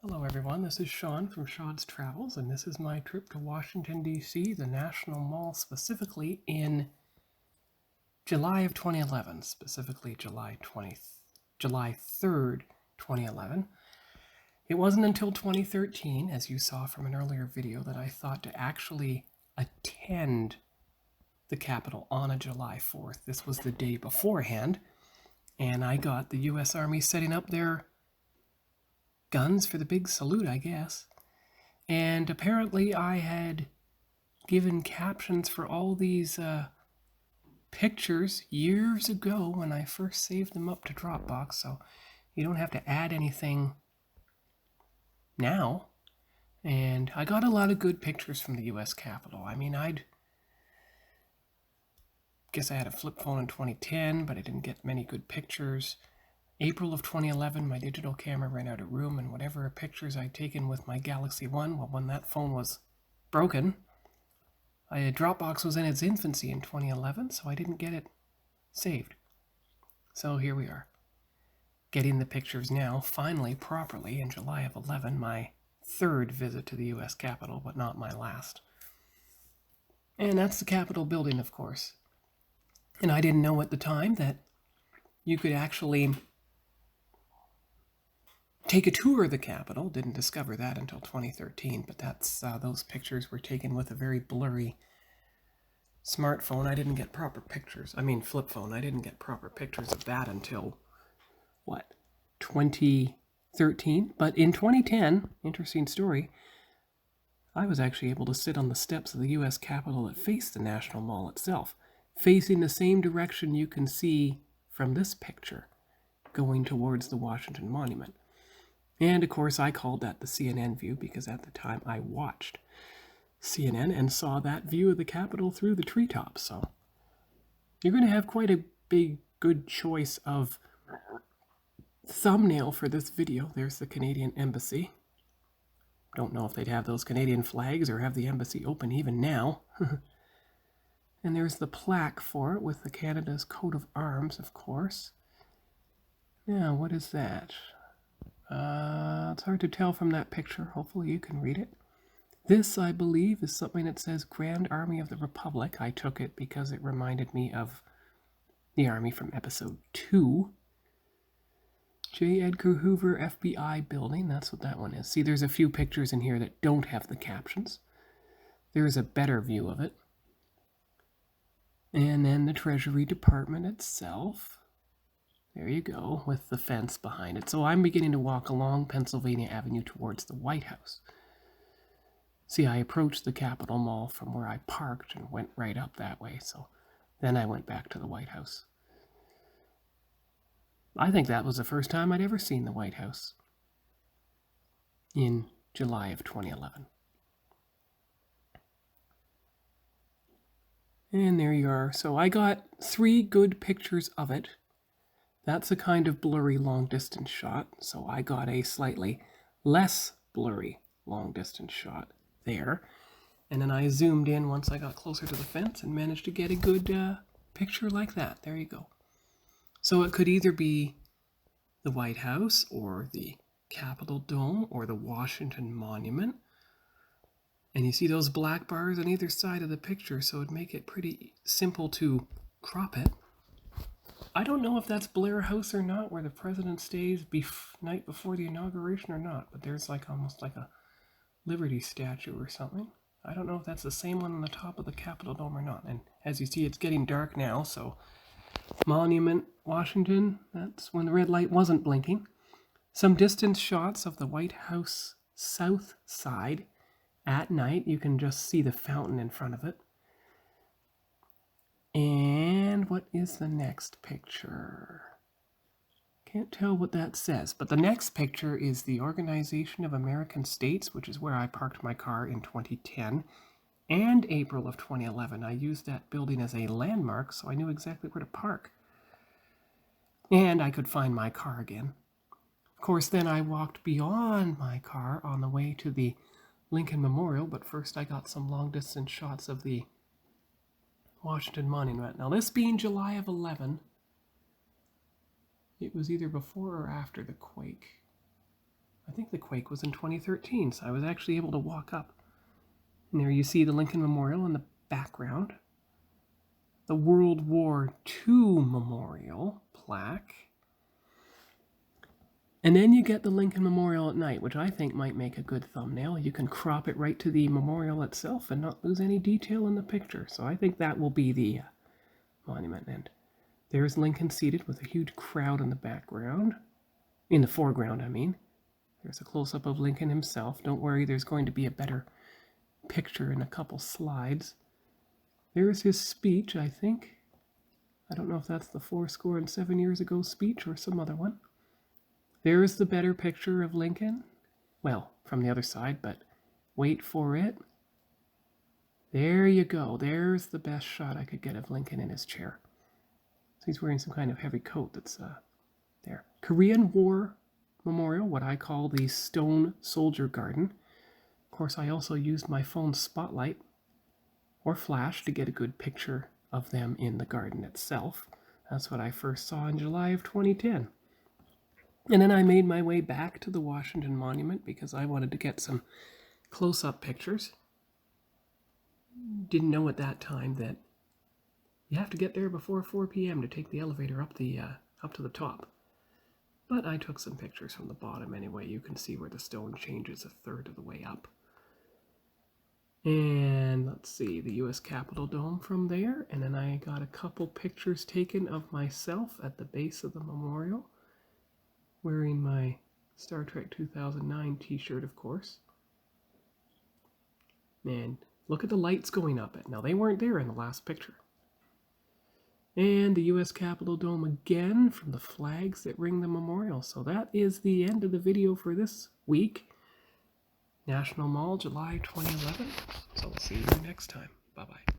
Hello everyone, this is Sean from Sean's Travels, and this is my trip to Washington, D.C., the National Mall, specifically in July of 2011, specifically July 3rd, 2011. It wasn't until 2013, as you saw from an earlier video, that I thought to actually attend the Capitol on a July 4th. This was the day beforehand, and I got the U.S. Army setting up their guns for the big salute, I guess. And apparently I had given captions for all these pictures years ago when I first saved them up to Dropbox, so you don't have to add anything now. And I got a lot of good pictures from the US Capitol. I mean, I guess I had a flip phone in 2010, but I didn't get many good pictures. April of 2011, my digital camera ran out of room, and whatever pictures I'd taken with my Galaxy 1, well, when that phone was broken, Dropbox was in its infancy in 2011, so I didn't get it saved. So here we are, getting the pictures now, finally, properly, in July of 11, my third visit to the U.S. Capitol, but not my last. And that's the Capitol building, of course. And I didn't know at the time that you could actually take a tour of the Capitol. Didn't discover that until 2013, but those pictures were taken with a very blurry smartphone. I didn't get proper pictures. Flip phone. I didn't get proper pictures of that until, 2013? But in 2010, interesting story, I was actually able to sit on the steps of the U.S. Capitol that faced the National Mall itself, facing the same direction you can see from this picture, going towards the Washington Monument. And of course, I called that the CNN view because at the time I watched CNN and saw that view of the Capitol through the treetops. So you're going to have quite a big, good choice of thumbnail for this video. There's the Canadian Embassy. Don't know if they'd have those Canadian flags or have the embassy open even now. And there's the plaque for it with the Canada's coat of arms, of course. Now, what is that? It's hard to tell from that picture. Hopefully you can read it. This, I believe, is something that says Grand Army of the Republic. I took it because it reminded me of the Army from Episode 2. J. Edgar Hoover FBI Building, that's what that one is. See, there's a few pictures in here that don't have the captions. There's a better view of it. And then the Treasury Department itself. There you go, with the fence behind it. So I'm beginning to walk along Pennsylvania Avenue towards the White House. See, I approached the Capitol Mall from where I parked and went right up that way. So then I went back to the White House. I think that was the first time I'd ever seen the White House in July of 2011. And there you are. So I got 3 good pictures of it. That's a kind of blurry long-distance shot, so I got a slightly less blurry long-distance shot there. And then I zoomed in once I got closer to the fence and managed to get a good picture like that. There you go. So it could either be the White House or the Capitol Dome or the Washington Monument. And you see those black bars on either side of the picture, so it'd make it pretty simple to crop it. I don't know if that's Blair House or not, where the president stays night before the inauguration or not, but there's almost like a Liberty statue or something. I don't know if that's the same one on the top of the Capitol Dome or not. And as you see, it's getting dark now, so Monument, Washington, that's when the red light wasn't blinking. Some distance shots of the White House south side at night. You can just see the fountain in front of it. And what is the next picture? Can't tell what that says, but the next picture is the Organization of American States, which is where I parked my car in 2010 and April of 2011. I used that building as a landmark, so I knew exactly where to park. And I could find my car again. Of course, then I walked beyond my car on the way to the Lincoln Memorial, but first I got some long-distance shots of the Washington Monument. Now, this being July of 11, it was either before or after the quake. I think the quake was in 2013, so I was actually able to walk up. And there you see the Lincoln Memorial in the background. The World War II Memorial plaque. And then you get the Lincoln Memorial at night, which I think might make a good thumbnail. You can crop it right to the memorial itself and not lose any detail in the picture. So I think that will be the monument. And there's Lincoln seated with a huge crowd in the background. In the foreground, I mean. There's a close-up of Lincoln himself. Don't worry, there's going to be a better picture in a couple slides. There's his speech, I think. I don't know if that's the 7 years ago speech or some other one. There's the better picture of Lincoln. Well, from the other side, but wait for it. There you go. There's the best shot I could get of Lincoln in his chair. So he's wearing some kind of heavy coat that's there. Korean War Memorial, what I call the Stone Soldier Garden. Of course, I also used my phone spotlight or flash to get a good picture of them in the garden itself. That's what I first saw in July of 2010. And then I made my way back to the Washington Monument because I wanted to get some close-up pictures. Didn't know at that time that you have to get there before 4 p.m. to take the elevator up to the top. But I took some pictures from the bottom anyway. You can see where the stone changes a third of the way up. And let's see, the U.S. Capitol Dome from there. And then I got a couple pictures taken of myself at the base of the memorial, wearing my Star Trek 2009 t-shirt, of course. And look at the lights going up. Now, they weren't there in the last picture. And the U.S. Capitol Dome again from the flags that ring the memorial. So that is the end of the video for this week. National Mall, July 2011. So we'll see you next time. Bye-bye.